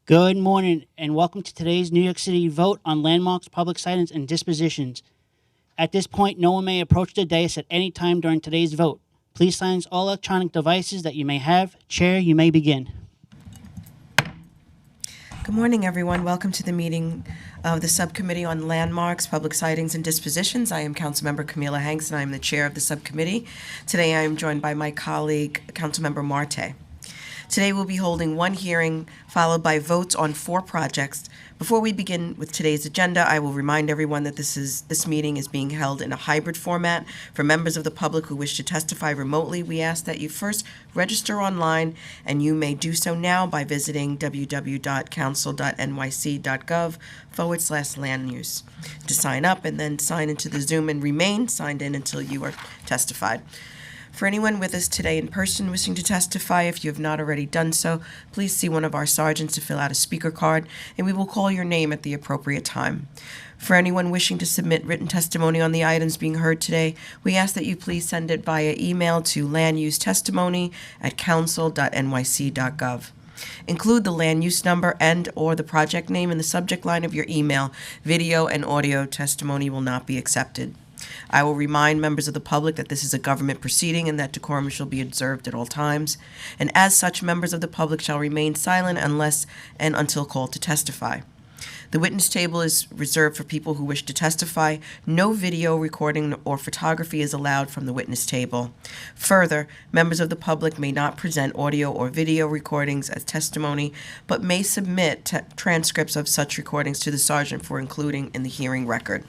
Good morning, and welcome to today's New York City vote on landmarks, public sightings, and dispositions. At this point, no one may approach the dais at any time during today's vote. Please silence all electronic devices that you may have. Chair, you may begin. Good morning, everyone. Welcome to the meeting of the Subcommittee on Landmarks, Public Sightings, and Dispositions. I am Councilmember Camila Hanks, and I am the chair of the subcommittee. Today, I am joined by my colleague, Councilmember Marte. Today, we'll be holding one hearing, followed by votes on 4 projects. Before we begin with today's agenda, I will remind everyone that this meeting is being held in a hybrid format. For members of the public who wish to testify remotely, we ask that you first register online, and you may do so now by visiting www.council.nyc.gov/land use to sign up, and then sign into the Zoom and remain signed in until you are testified. For anyone with us today in person wishing to testify, if you have not already done so, please see one of our sergeants to fill out a speaker card, and we will call your name at the appropriate time. For anyone wishing to submit written testimony on the items being heard today, we ask that you please send it via email to landusetestimony@council.nyc.gov. Include the land use number and/or the project name in the subject line of your email. Video and audio testimony will not be accepted. I will remind members of the public that this is a government proceeding and that decorum shall be observed at all times. And as such, members of the public shall remain silent unless and until called to testify. The witness table is reserved for people who wish to testify. No video recording or photography is allowed from the witness table. Further, members of the public may not present audio or video recordings as testimony, but may submit transcripts of such recordings to the sergeant for including in the hearing record.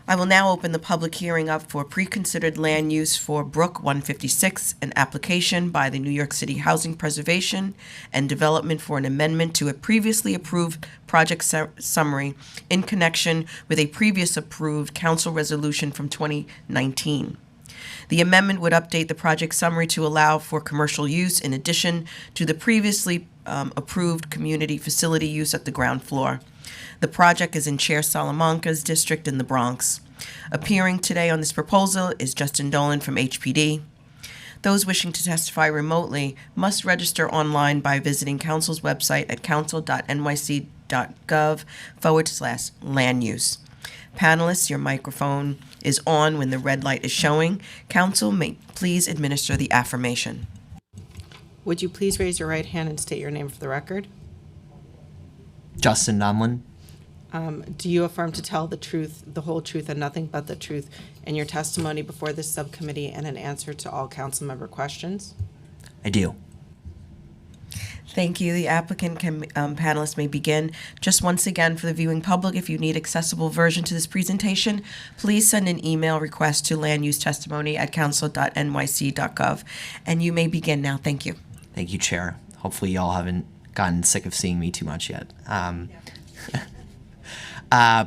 I will now open the public hearing up for pre-considered land use for Brook 156, an application by the New York City Housing Preservation and Development for an amendment to a previously approved project summary in connection with a previous approved council resolution from 2019. The amendment would update the project summary to allow for commercial use in addition to the previously approved community facility use at the ground floor. The project is in Chair Salamanca's district in the Bronx. Appearing today on this proposal is Justin Dolan from HPD. Those wishing to testify remotely must register online by visiting Council's website at council.nyc.gov/land use. Panelists, your microphone is on when the red light is showing. Council may please administer the affirmation. Would you please raise your right hand and state your name for the record? Justin Numlin. Do you affirm to tell the truth, the whole truth, and nothing but the truth in your testimony before this subcommittee and in answer to all council member questions? I do. Thank you. The applicant panelists may begin. Just once again, for the viewing public, if you need accessible version to this presentation, please send an email request to landusetestimony@council.nyc.gov. And you may begin now. Thank you. Thank you, Chair. Hopefully y'all haven't gotten sick of seeing me too much yet.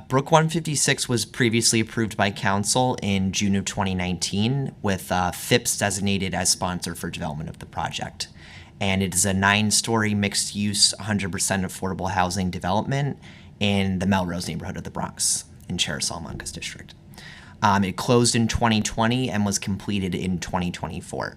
Brook 156 was previously approved by Council in June of 2019 with Phipps designated as sponsor for development of the project. And it is a 9-story mixed-use, 100% affordable housing development in the Melrose neighborhood of the Bronx in Chair Salamanca's district. It closed in 2020 and was completed in 2024.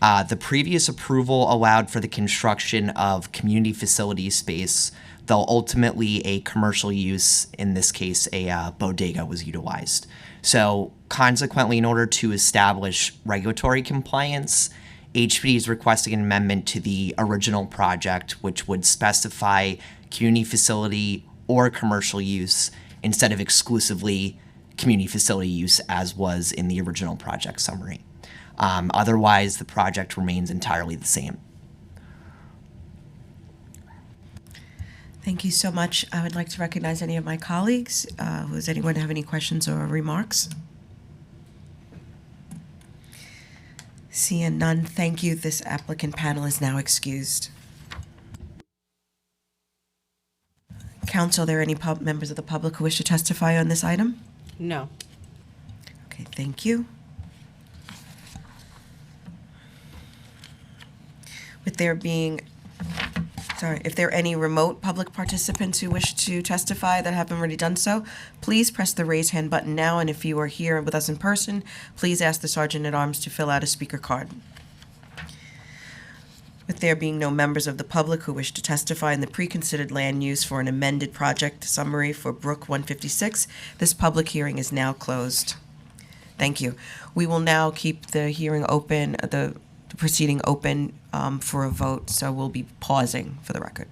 The previous approval allowed for the construction of community facility space, though ultimately a commercial use, in this case a bodega, was utilized. So consequently, in order to establish regulatory compliance, HPD is requesting an amendment to the original project, which would specify community facility or commercial use instead of exclusively community facility use as was in the original project summary. Otherwise, the project remains entirely the same. Thank you so much. I would like to recognize any of my colleagues. Does anyone have any questions or remarks? Seeing none, thank you. This applicant panel is now excused. Council, are there any members of the public who wish to testify on this item? No. Okay, thank you. With there being, if there are any remote public participants who wish to testify that haven't already done so, please press the raise hand button now, and if you are here with us in person, please ask the Sergeant at Arms to fill out a speaker card. With There being no members of the public who wish to testify in the pre-considered land use for an amended project summary for Brook 156, this public hearing is now closed. Thank you. We will now keep the hearing open, the proceeding open for a vote, so we'll be pausing for the record.